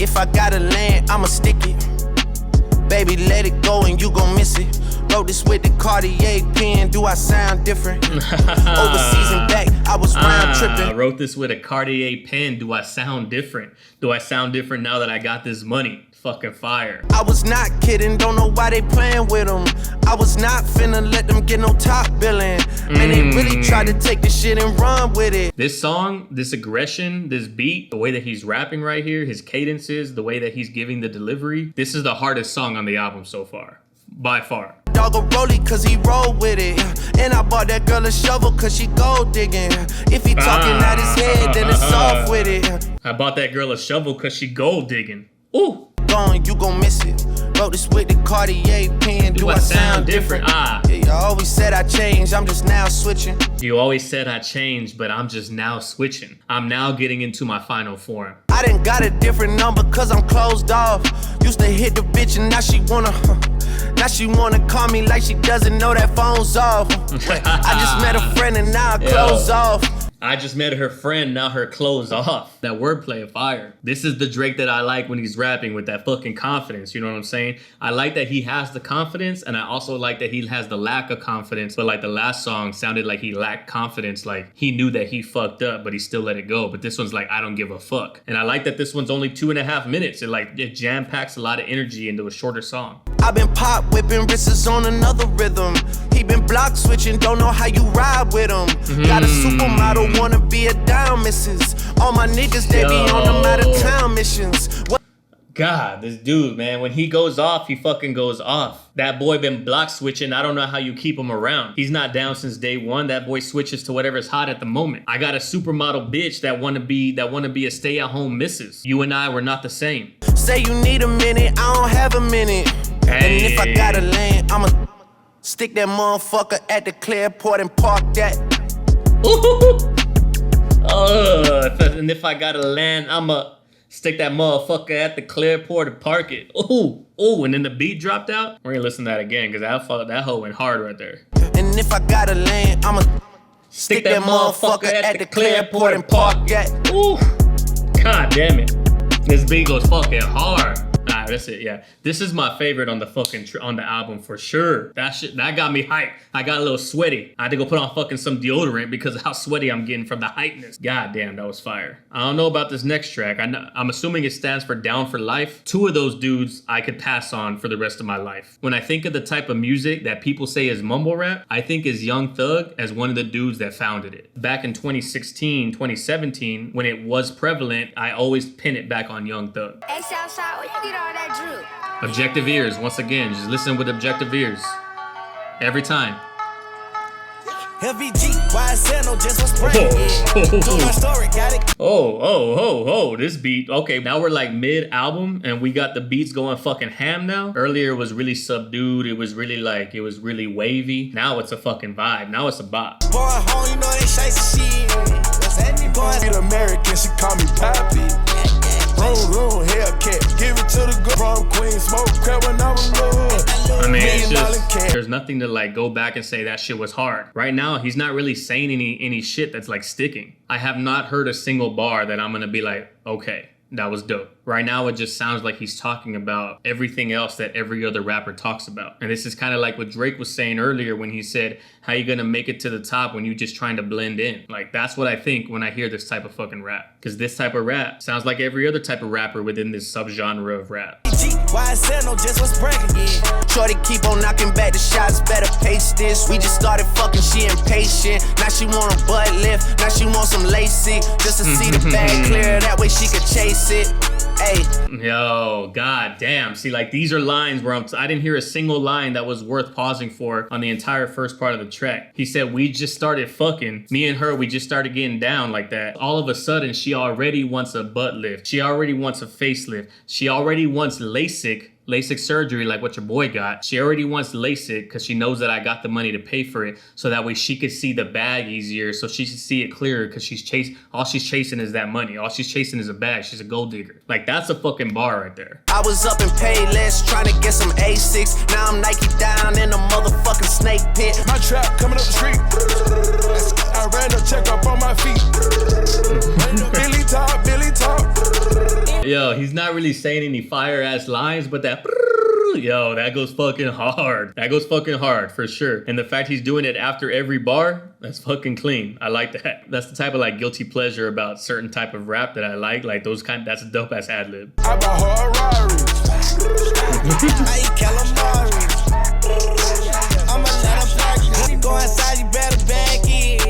If I gotta land, I'ma stick it. Baby, let it go and you gon' miss it. Wrote this with the Cartier pen, do I sound different? Overseas and back, I was round tripping. Wrote this with a Cartier pen, do I sound different? Do I sound different now that I got this money? Fucking fire. I was not kidding, don't know why they playing with them. I was not finna let them get no top billing. Man, they really tried to take this shit and run with it. This song, this aggression, this beat, the way that he's rapping right here, his cadences, the way that he's giving the delivery, this is the hardest song on the album so far. By far. Dog a rollie cause he roll with it. And I bought that girl a shovel cause she gold digging. If he talking out his head, then it's off with it. I bought that girl a shovel cause she gold digging. Ooh. Gone, you gon' miss it. Wrote this with the Cartier pen. Do I sound different? Yeah, you always said I changed, I'm just now switching. You always said I changed, but I'm just now switching. I'm now getting into my final form. I done got a different number cause I'm closed off. Used to hit the bitch and now she wanna call me like she doesn't know that phone's off. I just met a friend and now her clothes off. I just met her friend, now her clothes off. That wordplay of fire. This is the Drake that I like when he's rapping with that fucking confidence, you know what I'm saying? I like that he has the confidence, and I also like that he has the lack of confidence, but like the last song sounded like he lacked confidence, like he knew that he fucked up, but he still let it go. But this one's like, I don't give a fuck. And I like that this one's only 2.5 minutes. It jam packs a lot of energy into a shorter song. I've been pop whipping, wrists on another rhythm. He been block switching, don't know how you ride with him. Got a supermodel, wanna be a down missus. All my niggas, they be on them out of town missions. God, this dude, man, when he goes off, he fucking goes off. That boy been block switching. I don't know how you keep him around. He's not down since day one. That boy switches to whatever's hot at the moment. I got a supermodel bitch that wanna be a stay-at-home missus. You and I were not the same. Say you need a minute, I don't have a minute. Hey. And if I gotta land, I'ma stick that motherfucker at the Clearport and park that. And if I gotta land, I'ma stick that motherfucker at the Clearport and park it. Ooh, and then the beat dropped out. We're gonna listen to that again, because that hoe went hard right there. And if I gotta land, I'ma stick that motherfucker at the Clearport and park that. Ooh, god damn it. This beat goes fucking hard. Alright, that's it, yeah. This is my favorite on the fucking on the album for sure. That got me hyped. I got a little sweaty. I had to go put on fucking some deodorant because of how sweaty I'm getting from the hypeness. God damn, that was fire. I don't know about this next track. I'm assuming it stands for Down for Life. Two of those dudes I could pass on for the rest of my life. When I think of the type of music that people say is mumble rap, I think is Young Thug as one of the dudes that founded it. Back in 2016, 2017, when it was prevalent, I always pin it back on Young Thug. Hey, Southside, where you get all that drip? Objective ears, once again, just listen with objective ears. Every time. This beat. Okay, now we're like mid-album and we got the beats going fucking ham now. Earlier it was really subdued. It was really wavy. Now it's a fucking vibe. Now it's a bop. Boy, home, you know they shicey shit. What's happening, boy? She's American, she call me Pappy. Room, Hellcat, give it to the girl from Queen, smoke crap when I was little. I mean, it's just, there's nothing to like go back and say that shit was hard. Right now, he's not really saying any shit that's like sticking. I have not heard a single bar that I'm gonna be like, okay, that was dope. Right now, it just sounds like he's talking about everything else that every other rapper talks about. And this is kind of like what Drake was saying earlier when he said, how you gonna make it to the top when you just trying to blend in? Like, that's what I think when I hear this type of fucking rap. Because this type of rap sounds like every other type of rapper within this subgenre of rap. Shorty keep on knocking back the shots, better pace this. We just started fucking, she impatient. Now she want a butt lift, now she want some lacy. Just to see the bag clear, that way she could chase it. Hey. Yo, god damn. See, like, these are lines where I didn't hear a single line that was worth pausing for on the entire first part of the track. He said, we just started fucking. Me and her, we just started getting down like that. All of a sudden, she already wants a butt lift. She already wants a facelift. She already wants LASIK surgery like what your boy got. She already wants LASIK because she knows that I got the money to pay for it, so that way she could see the bag easier, so she should see it clearer, because all she's chasing is that money. All she's chasing is a bag. She's a gold digger. Like, that's a fucking bar right there. I was up in Payless trying to get some A6. Now I'm Nike down in a motherfucking snake pit. My trap coming up the street. I ran a check up on my feet. Billy top. yo, he's not really saying any fire ass lines, but that yo, that goes fucking hard. That goes fucking hard for sure. And the fact he's doing it after every bar, that's fucking clean. I like that. That's the type of like guilty pleasure about certain type of rap that I like those kind. That's a dope ass ad lib. I bought her a Rari. I eat calamari. I'ma let her back in. Go inside, you better back in.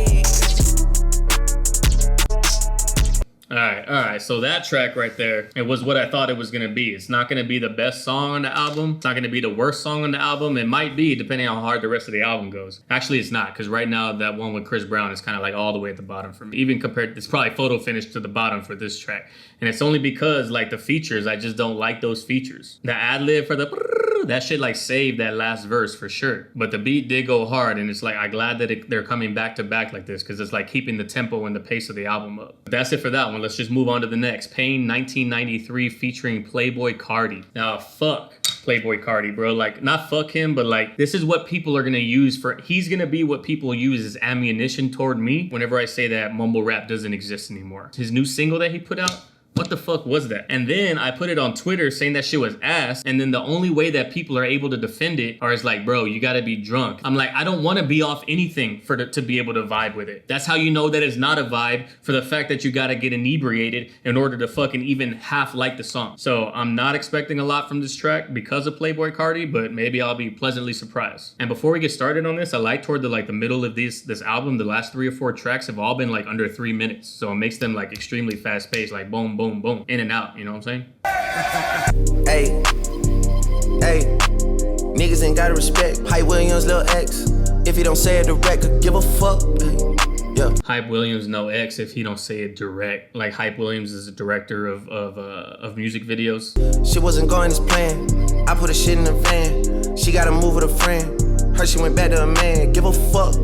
All right. So that track right there, it was what I thought it was gonna be. It's not gonna be the best song on the album. It's not gonna be the worst song on the album. It might be, depending on how hard the rest of the album goes. Actually, it's not, because right now that one with Chris Brown is kind of like all the way at the bottom for me. Even compared, it's probably photo finish to the bottom for this track. And it's only because like the features, I just don't like those features. The ad lib for that shit like saved that last verse for sure. But the beat did go hard, and it's like I'm glad that they're coming back to back like this, because it's like keeping the tempo and the pace of the album up. But that's it for that one. Let's just move on to the next. Pain 1993 featuring Playboi Carti. Now fuck Playboi Carti, bro. Like, not fuck him, but like this is what people are gonna use for. He's gonna be what people use as ammunition toward me whenever I say that mumble rap doesn't exist anymore. His new single that he put out, what the fuck was that? And then I put it on Twitter saying that shit was ass. And then the only way that people are able to defend it are is like, bro, you gotta be drunk. I'm like, I don't want to be off anything to be able to vibe with it. That's how you know that it's not a vibe, for the fact that you gotta get inebriated in order to fucking even half like the song. So I'm not expecting a lot from this track because of Playboi Carti, but maybe I'll be pleasantly surprised. And before we get started on this, I like toward the middle of this album, the last 3 or 4 tracks have all been like under 3 minutes. So it makes them like extremely fast paced, like boom, boom, boom, in and out, you know what I'm saying? Hey, niggas ain't gotta respect Hype Williams, Lil X. If he don't say it direct, could give a fuck. Yeah. Hype Williams, no X if he don't say it direct. Like Hype Williams is a director of music videos. Shit wasn't going as planned. I put a shit in the van. She gotta move with a friend. Heard she went back to a man, give a fuck.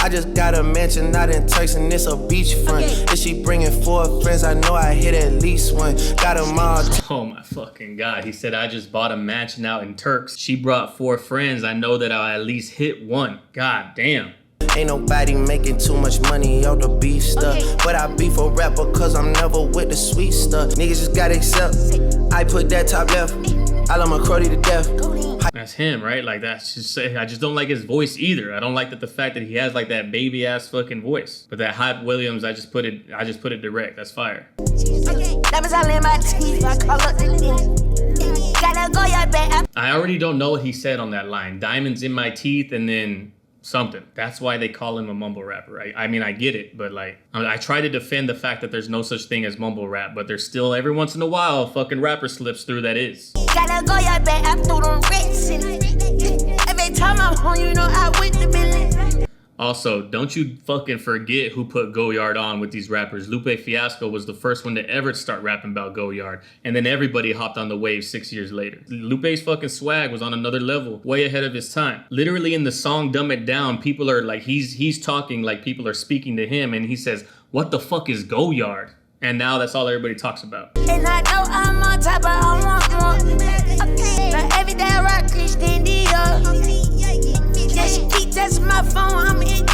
I just got a mansion out in Turks and it's a beachfront. If she bringing 4 friends, I know I hit at least one. Got them all. Oh my fucking God. He said, I just bought a mansion out in Turks. She brought 4 friends. I know that I'll at least hit one. God damn. Ain't nobody making too much money out the beef stuff. But I beef a rapper cause I'm never with the sweet stuff. Niggas just gotta accept. I put that top left. I love my cruddy to death. That's him, right? Like that's just, I just don't like his voice either. I don't like the fact that he has like that baby ass fucking voice. But that Hype Williams, I just put it direct. That's fire. I already don't know what he said on that line. Diamonds in my teeth and then something. That's why they call him a mumble rapper, right? I mean, I get it, but like, I try to defend the fact that there's no such thing as mumble rap, but there's still every once in a while a fucking rapper slips through that is. Every time I'm home, you know I went to Billy. Also, don't you fucking forget who put Go Yard on with these rappers. Lupe Fiasco was the first one to ever start rapping about Go Yard, and then everybody hopped on the wave 6 years later. Lupe's fucking swag was on another level, way ahead of his time. Literally in the song Dumb It Down, people are like, he's talking like people are speaking to him, and he says, what the fuck is Go Yard? And now that's all everybody talks about. And I know I'm on top, but I want more. Now every day I rock Christian Dior. Yeah, she keep touching my phone, I'm ignorant.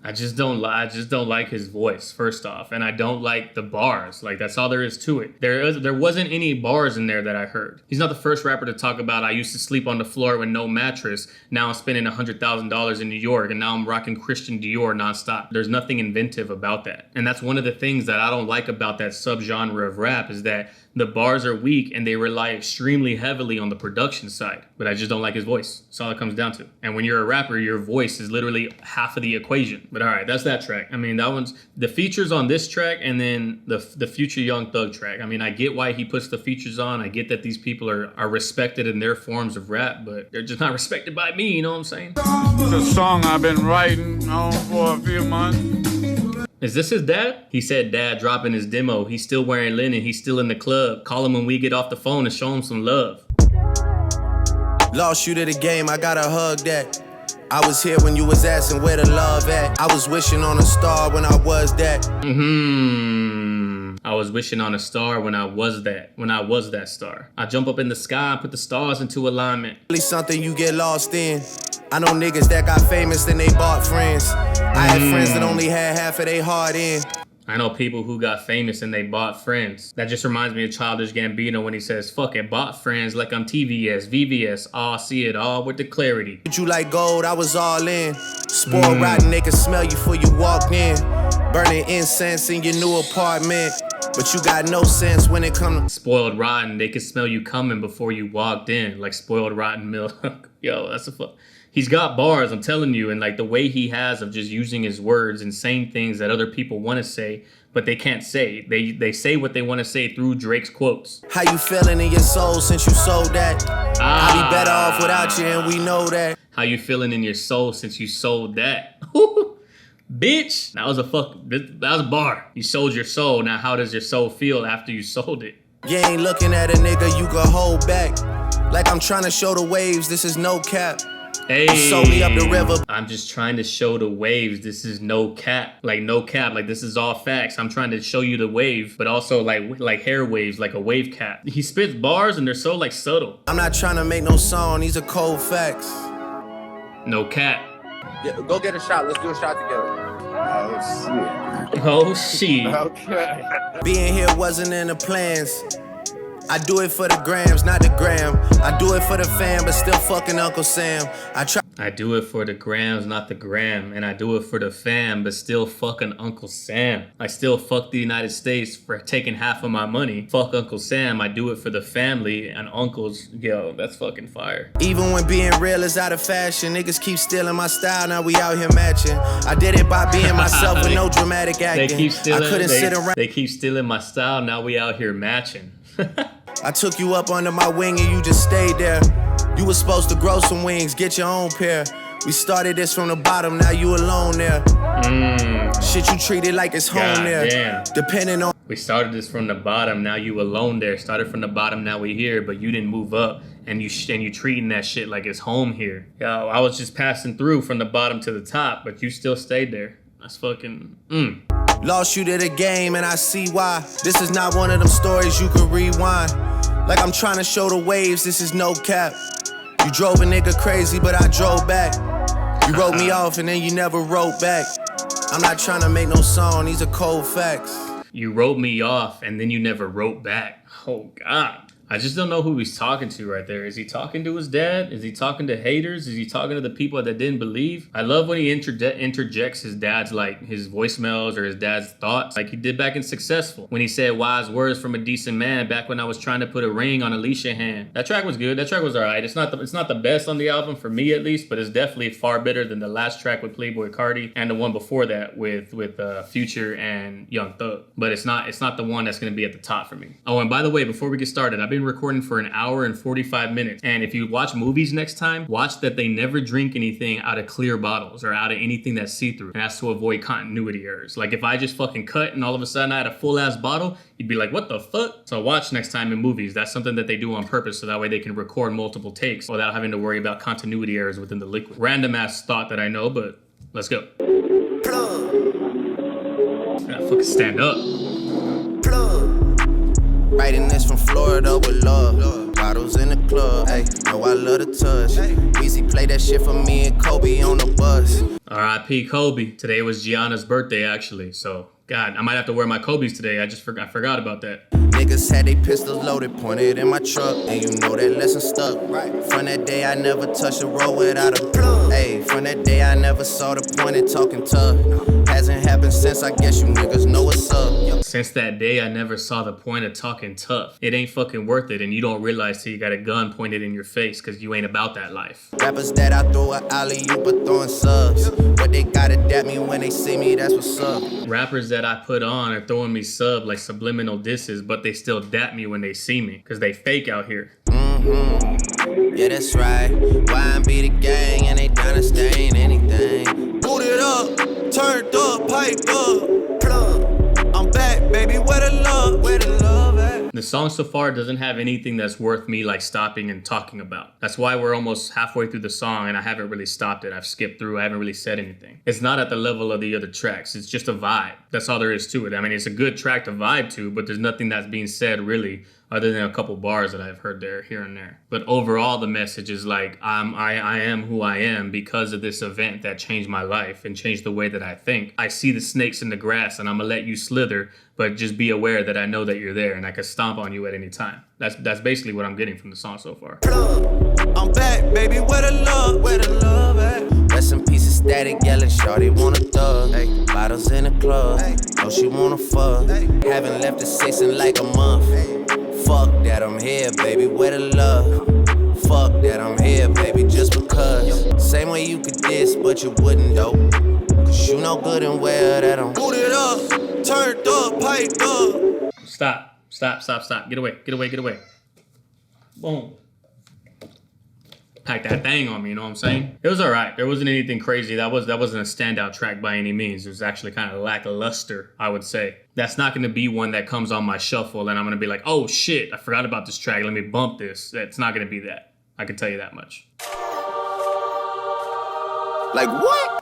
I just don't like his voice, first off, and I don't like the bars. Like, that's all there is to it. There wasn't any bars in there that I heard. He's not the first rapper to talk about, I used to sleep on the floor with no mattress. Now I'm spending $100,000 in New York, and now I'm rocking Christian Dior nonstop. There's nothing inventive about that. And that's one of the things that I don't like about that subgenre of rap, is that the bars are weak and they rely extremely heavily on the production side. But I just don't like his voice. That's all it comes down to. And when you're a rapper, your voice is literally half of the equation. But all right, that's that track. I mean, that one's the features on this track, and then the Future Young Thug track. I mean, I get why he puts the features on. I get that these people are respected in their forms of rap, but they're just not respected by me, you know what I'm saying? It's a song I've been writing for a few months. Is this his dad? He said dad dropping his demo. He's still wearing linen. He's still in the club. Call him when we get off the phone and show him some love. Lost you to the game, I gotta hug that. I was here when you was asking where the love at. I was wishing on a star when I was that. I was wishing on a star when I was that star. I jump up in the sky and put the stars into alignment. Really something you get lost in. I know niggas that got famous, then they bought friends. I had friends that only had half of their heart in. I know people who got famous and they bought friends. That just reminds me of Childish Gambino when he says, fuck it, bought friends like I'm TVS, VVS, all see it all with the clarity. You like gold, I was all in. Spoiled rotten, they can smell you before you walk in. Burning incense in your new apartment. But you got no sense when it comes to spoiled rotten, they could smell you coming before you walked in. Like spoiled rotten milk. Yo, that's a fuck. He's got bars, I'm telling you, and like the way he has of just using his words and saying things that other people want to say, but they can't say. They say what they want to say through Drake's quotes. How you feeling in your soul since you sold that? I'd be better off without you, and we know that. How you feeling in your soul since you sold that? Bitch, that was a bar. You sold your soul. Now how does your soul feel after you sold it? You ain't looking at a nigga you can hold back. Like I'm trying to show the waves, this is no cap. Hey, you sold me up the river. I'm just trying to show the waves. This is no cap. Like no cap. Like this is all facts. I'm trying to show you the wave, but also like hair waves, like a wave cap. He spits bars and they're so like subtle. I'm not trying to make no song. These are cold facts. No cap. Yeah, go get a shot. Let's do a shot together. Oh shit. Oh shit. Okay. Being here wasn't in the plans. I do it for the grams, not the gram. I do it for the fam, but still fucking Uncle Sam. I do it for the grams, not the gram. And I do it for the fam, but still fucking Uncle Sam. I still fuck the United States for taking half of my money. Fuck Uncle Sam. I do it for the family and uncles. Yo, that's fucking fire. Even when being real is out of fashion, niggas keep stealing my style, now we out here matching. I did it by being myself with no dramatic acting. They keep stealing my style, now we out here matching. I took you up under my wing and you just stayed there. You was supposed to grow some wings, get your own pair. We started this from the bottom, now you alone there. Shit you treated like it's home God there. Damn. Depending on. We started this from the bottom, now you alone there. Started from the bottom, now we here, but you didn't move up, and you treating that shit like it's home here. Yo, I was just passing through from the bottom to the top, but you still stayed there. That's fucking. Lost you to the game and I see why. This is not one of them stories you can rewind. Like I'm trying to show the waves, this is no cap. You drove a nigga crazy, but I drove back. You wrote me off and then you never wrote back. I'm not trying to make no song, these are cold facts. You wrote me off and then you never wrote back. Oh God. I just don't know who he's talking to right there. Is he talking to his dad? Is he talking to haters? Is he talking to the people that didn't believe? I love when he interjects his dad's like his voicemails or his dad's thoughts, like he did back in Successful when he said wise words from a decent man back when I was trying to put a ring on Alicia's hand. That track was good. That track was alright. It's not the best on the album for me at least, but it's definitely far better than the last track with Playboi Carti and the one before that with Future and Young Thug. But it's not the one that's gonna be at the top for me. Oh, and by the way, before we get started, I've been recording for an hour and 45 minutes. And if you watch movies next time, watch that they never drink anything out of clear bottles or out of anything that's see-through. And that's to avoid continuity errors. Like if I just fucking cut and all of a sudden I had a full ass bottle, you'd be like, what the fuck? So watch next time in movies. That's something that they do on purpose so that way they can record multiple takes without having to worry about continuity errors within the liquid. Random ass thought that I know, but let's go. Gotta fucking stand up. Writing this from Florida with love. Bottles in the club, hey, know I love the touch. Easy play that shit for me and Kobe on the bus. R.I.P. Kobe. Today was Gianna's birthday, actually. So, God, I might have to wear my Kobe's today. I forgot about that. Niggas had they pistols loaded, pointed in my truck, and you know that lesson stuck. From that day I never touched a road without a plug. Hey, from that day I never saw the point in talking tough. Hasn't happened since, I guess you niggas know what's up. Since that day I never saw the point of talking tough. It ain't fucking worth it, and you don't realize till you got a gun pointed in your face because you ain't about that life. Rappers that I throw a alley-oop but throwing subs. But they gotta dap me when they see me, that's what's up. Rappers that I put on are throwing me sub like subliminal disses, but they still dap me when they see me because they fake out here. Yeah, that's right. Y&B the gang and they down to stain anything. Booted up, turned up, piped up, plug. I'm back, baby, where the love at? The song so far doesn't have anything that's worth me like stopping and talking about. That's why we're almost halfway through the song and I haven't really stopped it. I've skipped through, I haven't really said anything. It's not at the level of the other tracks. It's just a vibe. That's all there is to it. I mean, it's a good track to vibe to, but there's nothing that's being said really other than a couple bars that I've heard there, here and there. But overall, the message is like, I am who I am because of this event that changed my life and changed the way that I think. I see the snakes in the grass and I'm gonna let you slither, but just be aware that I know that you're there and I can stomp on you at any time. That's basically what I'm getting from the song so far. I'm back, baby, where the love at? Rest in peace, static, yelling, shawty wanna thug. Ay, bottles in the club, know she wanna fuck. Ay, haven't left the 6 in like a month. Fuck that, I'm here, baby, where the love? Fuck that, I'm here, baby, just because. Same way you could diss, but you wouldn't, though. Cause you know good and well that I'm booted up, turned up, piped up. Stop. Get away. Boom. Pack that thing on me, you know what I'm saying? It was all right. There wasn't anything crazy. That wasn't a standout track by any means. It was actually kind of lackluster, I would say. That's not going to be one that comes on my shuffle and I'm going to be like, oh shit, I forgot about this track. Let me bump this. It's not going to be that. I can tell you that much. Like what?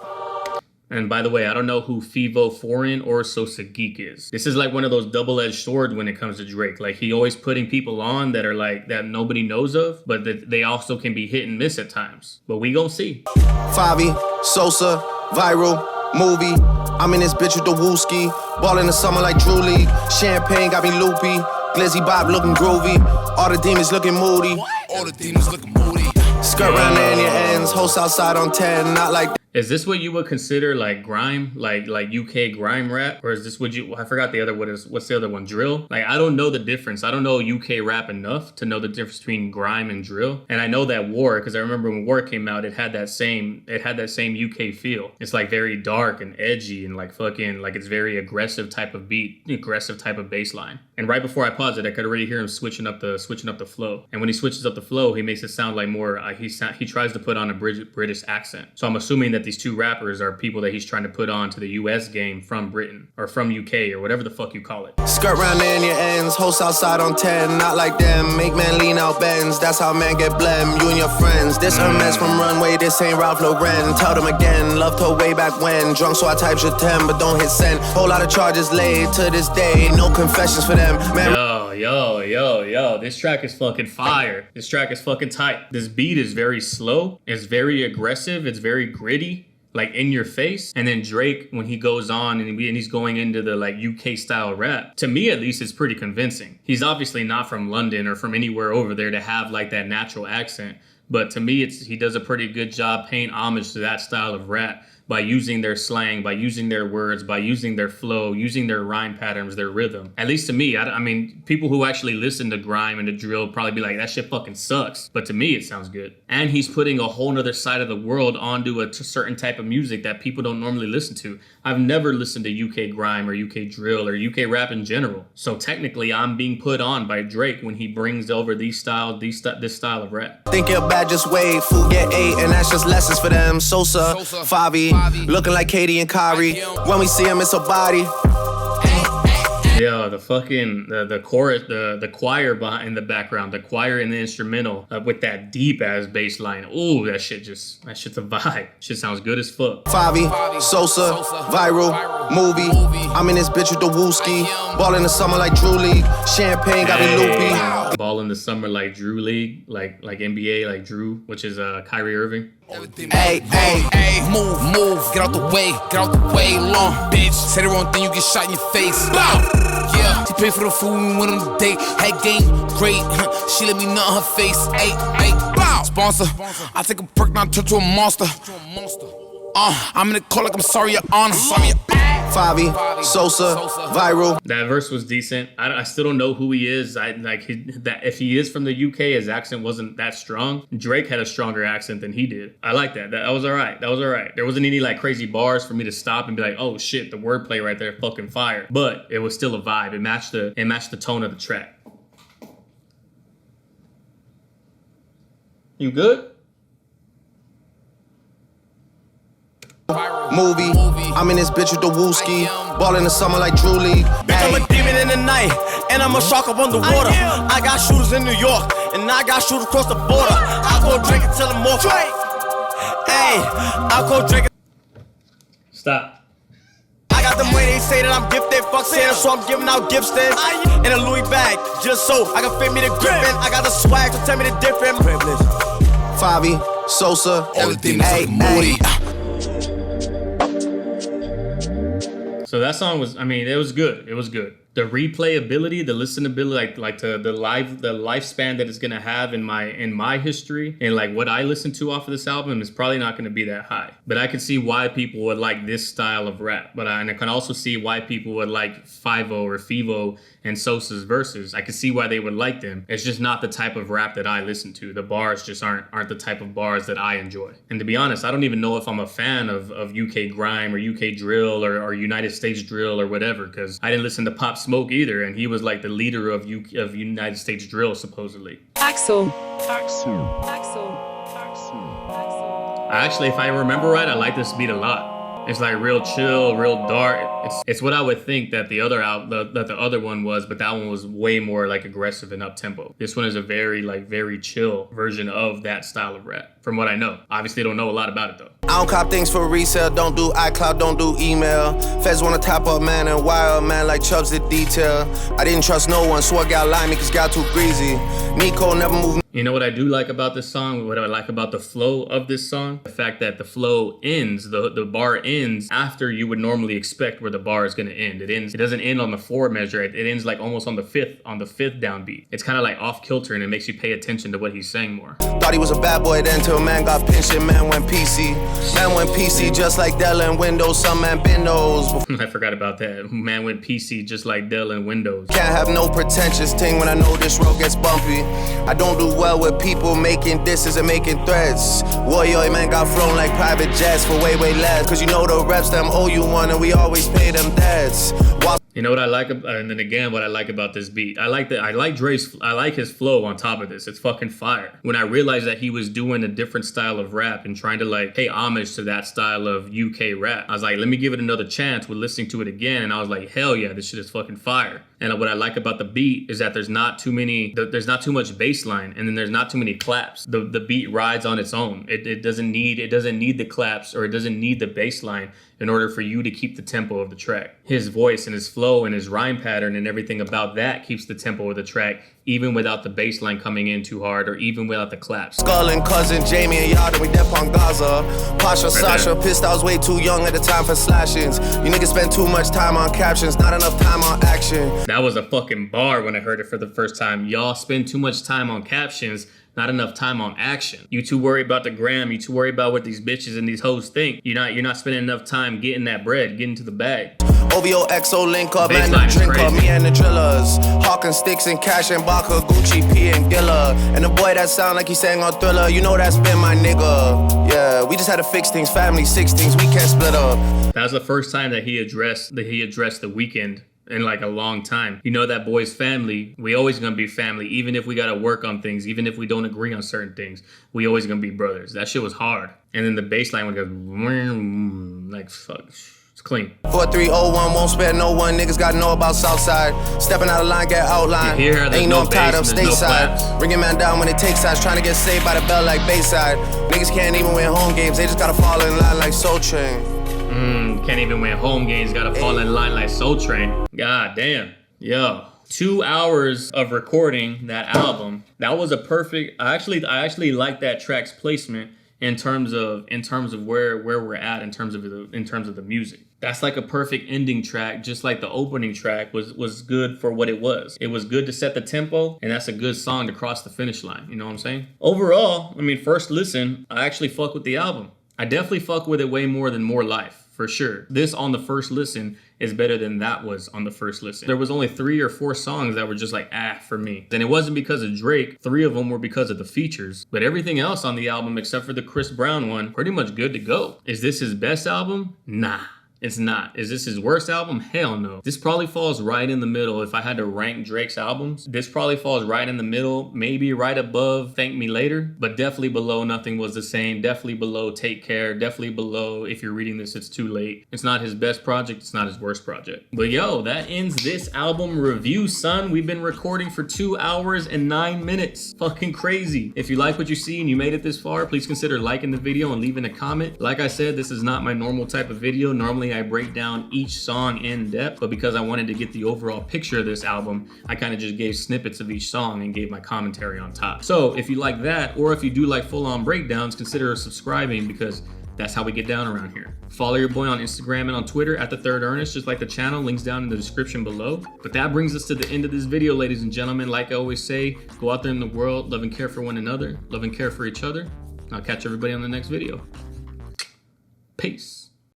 And by the way, I don't know who Fivo Foreign or Sosa Geek is. This is like one of those double-edged swords when it comes to Drake. Like he always putting people on that are like, that nobody knows of, but that they also can be hit and miss at times. But we gon' see. Favi, Sosa, Viral, Movie. I'm in this bitch with the wooski. Ball in the summer like Drew League. Champagne got me loopy. Glizzy Bob looking groovy. All the demons looking moody. All the demons looking moody. Skirt round there in your ends. Host outside on 10. Not like Is this what you would consider like grime, like UK grime rap? Or is this what I forgot the other, what's the other one, drill? Like, I don't know the difference. I don't know UK rap enough to know the difference between grime and drill. And I know that War, because I remember when War came out, it had that same UK feel. It's like very dark and edgy and like fucking, like it's very aggressive type of beat, aggressive type of bass line. And right before I paused it, I could already hear him switching up the flow. And when he switches up the flow, he makes it sound like more, he tries to put on a British accent. So I'm assuming that these two rappers are people that he's trying to put on to the US game from Britain or from UK or whatever the fuck you call it. skirt round there in your ends. Host outside on 10. Not like them. Make man lean out bends. That's how man get blem. You and your friends. This Hermes from Runway. This ain't Ralph Lauren. Tell them again. Loved her way back when. Drunk so I type shit 10 but don't hit send. Whole lot of charges laid to this day. No confessions for them. Man. Yo, this track is fucking fire. This track is fucking tight. This beat is very slow. It's very aggressive. It's very gritty, like in your face. And then Drake, when he goes on and he's going into the like UK style rap, to me at least, it's pretty convincing. He's obviously not from London or from anywhere over there to have like that natural accent. But to me, he does a pretty good job paying homage to that style of rap by using their slang, by using their words, by using their flow, using their rhyme patterns, their rhythm. At least to me, I mean, people who actually listen to grime and to drill probably be like, that shit fucking sucks. But to me, it sounds good. And he's putting a whole nother side of the world onto a certain type of music that people don't normally listen to. I've never listened to UK grime or UK drill or UK rap in general. So technically, I'm being put on by Drake when he brings over this style of rap. Think you're bad, just wait. Food get 8 and that's just lessons for them. Sosa, Favi, looking like Katie and Kyrie. When we see him, it's a body. Yeah, the fucking the chorus, the choir behind the background, the choir and the instrumental with that deep ass bass line. Ooh, that shit's a vibe. Shit sounds good as fuck. Favi, Sosa, Viral, Movie. I'm in this bitch with the wooski. Ball in the summer like Drew League. Champagne got me loopy. Ball in the summer like Drew League, like NBA, like Drew, which is Kyrie Irving. Hey, move, get out the way, long bitch. Say the wrong thing, you get shot in your face. Bow. Yeah, she paid for the food, we went on the date. Head game, great. She let me nut her face. Hey, bow. Sponsor, I take a perk, now turn to a monster. I'm in the call like I'm sorry, your honor. Favi, Sosa, Viral. That verse was decent. I still don't know who he is. If he is from the UK, his accent wasn't that strong. Drake had a stronger accent than he did. I like that. That was all right. There wasn't any like crazy bars for me to stop and be like, oh shit, the wordplay right there, fucking fire. But it was still a vibe. It matched the tone of the track. You good? Movie. I'm in this bitch with the wooski. Ball in the summer like Drew League. Bitch, I'm a demon in the night, and I'm a shark up underwater. I got shooters in New York, and I got shooters across the border. I go drink and tell them more. Hey, I go drink. Stop. I got them way they say that I'm gifted. Fuck Santa, so I'm giving out gifts then. In a Louis bag, just so I can fit me the gripping. I got the swag, so tell me the difference. Privilege. Favi, Sosa, everything is Moody. So that song was, I mean, it was good. It was good. The replayability, the listenability, like the lifespan that it's gonna have in my history and like what I listen to off of this album is probably not gonna be that high. But I could see why people would like this style of rap. And I can also see why people would like Fivo or Fivo and Sosa's verses. I can see why they would like them. It's just not the type of rap that I listen to. The bars just aren't the type of bars that I enjoy. And to be honest, I don't even know if I'm a fan of UK grime or UK drill or United States drill or whatever, because I didn't listen to Pop Smoke either, and he was like the leader of United States drill supposedly. Axel. Actually, if I remember right, I like this beat a lot. It's like real chill, real dark. It's what I would think that the other one was, but that one was way more like aggressive and up tempo. This one is a very chill version of that style of rap, from what I know. Obviously, don't know a lot about it though. I don't cop things for resale, don't do iCloud, don't do email. Feds wanna top up man and wire man like Chubbs did detail. I didn't trust no one, so I got lie me cause got too greasy. Nico never moved. You know what I do like about this song? What I like about the flow of this song? The fact that the flow ends, the bar ends after you would normally expect where the bar is gonna end. It doesn't end on the 4 measure. It ends like almost on the fifth downbeat. It's kind of like off kilter and it makes you pay attention to what he's saying more. Thought he was a bad boy then till man got pinched and man went PC. Man went PC just like Dell and Windows, some man been those. I forgot about that. Man went PC just like Dell and Windows. Can't have no pretentious thing when I know this road gets bumpy. I don't do well with people making disses and making threats. Warrior man got flown like private jets for way less. Cause you know the reps them owe you one and we always pay them debts. You know what I like, and then again, what I like about this beat, I like his flow on top of this. It's fucking fire. When I realized that he was doing a different style of rap and trying to like pay homage to that style of UK rap, I was like, let me give it another chance with listening to it again. And I was like, hell yeah, this shit is fucking fire. And what I like about the beat is that there's not too much bass line, and then there's not too many claps. The beat rides on its own. It doesn't need the claps, or it doesn't need the bass line in order for you to keep the tempo of the track. His voice and his flow and his rhyme pattern and everything about that keeps the tempo of the track, even without the bass line coming in too hard or even without the claps. Skull and cousin Jamie and Yada, we dep on Gaza. Pasha, Sasha, pissed I was way too young at the time for slashings. You niggas spend too much time on captions, not enough time on action. That was a fucking bar when I heard it for the first time. Y'all spend too much time on captions, not enough time on action. You too worry about the gram, you too worry about what these bitches and these hoes think. You're not spending enough time getting that bread, getting to the bag. OVO XO link up, man, the drink up, me and the drillers. Hawking sticks and cash and Baka, Gucci, P and Gilla. And the boy that sound like he sang on Thriller, you know that's been my nigga. Yeah, we just had to fix things, family 6 things, we can't split up. That was the first time that he addressed the Weeknd in like a long time. You know that boy's family, we always gonna be family, even if we gotta work on things, even if we don't agree on certain things, we always gonna be brothers. That shit was hard. And then the bass line would go like fuck. It's clean. 4301 won't spare no one. Niggas gotta know about Southside. Stepping out of line, get outlined. Ain't no I'm tired of stateside. Bringing man down when it takes sides. Trying to get saved by the bell like Bayside. Niggas can't even win home games. They just gotta fall in line like Soul Train. Can't even win home games. Gotta fall in line like Soul Train. God damn. Yo. 2 hours of recording that album. That was a perfect. I actually like that track's placement in terms of where we're at in terms of the music. That's like a perfect ending track, just like the opening track was good for what it was. It was good to set the tempo, and that's a good song to cross the finish line. You know what I'm saying? Overall, I mean, first listen, I actually fuck with the album. I definitely fuck with it way more than More Life, for sure. This on the first listen is better than that was on the first listen. There was only 3 or 4 songs that were just like, for me. And it wasn't because of Drake. 3 of them were because of the features. But everything else on the album, except for the Chris Brown one, pretty much good to go. Is this his best album? Nah. It's not. Is this his worst album? Hell no. This probably falls right in the middle. If I had to rank Drake's albums, this probably falls right in the middle, maybe right above Thank Me Later, but definitely below Nothing Was the Same, definitely below Take Care, definitely below If You're Reading This, It's Too Late. It's not his best project, it's not his worst project. But yo, that ends this album review, son. We've been recording for 2 hours and 9 minutes. Fucking crazy. If you like what you see and you made it this far, please consider liking the video and leaving a comment. Like I said, this is not my normal type of video. Normally normally I break down each song in depth, but because I wanted to get the overall picture of this album, I kind of just gave snippets of each song and gave my commentary on top. So if you like that, or if you do like full-on breakdowns, consider subscribing, because that's how we get down around here. Follow your boy on Instagram and on Twitter at TheThirdErnest, just like the channel. Links down in the description below. But that brings us to the end of this video, ladies and gentlemen. Like I always say, go out there in the world, love and care for one another, love and care for each other. I'll catch everybody on the next video. Peace.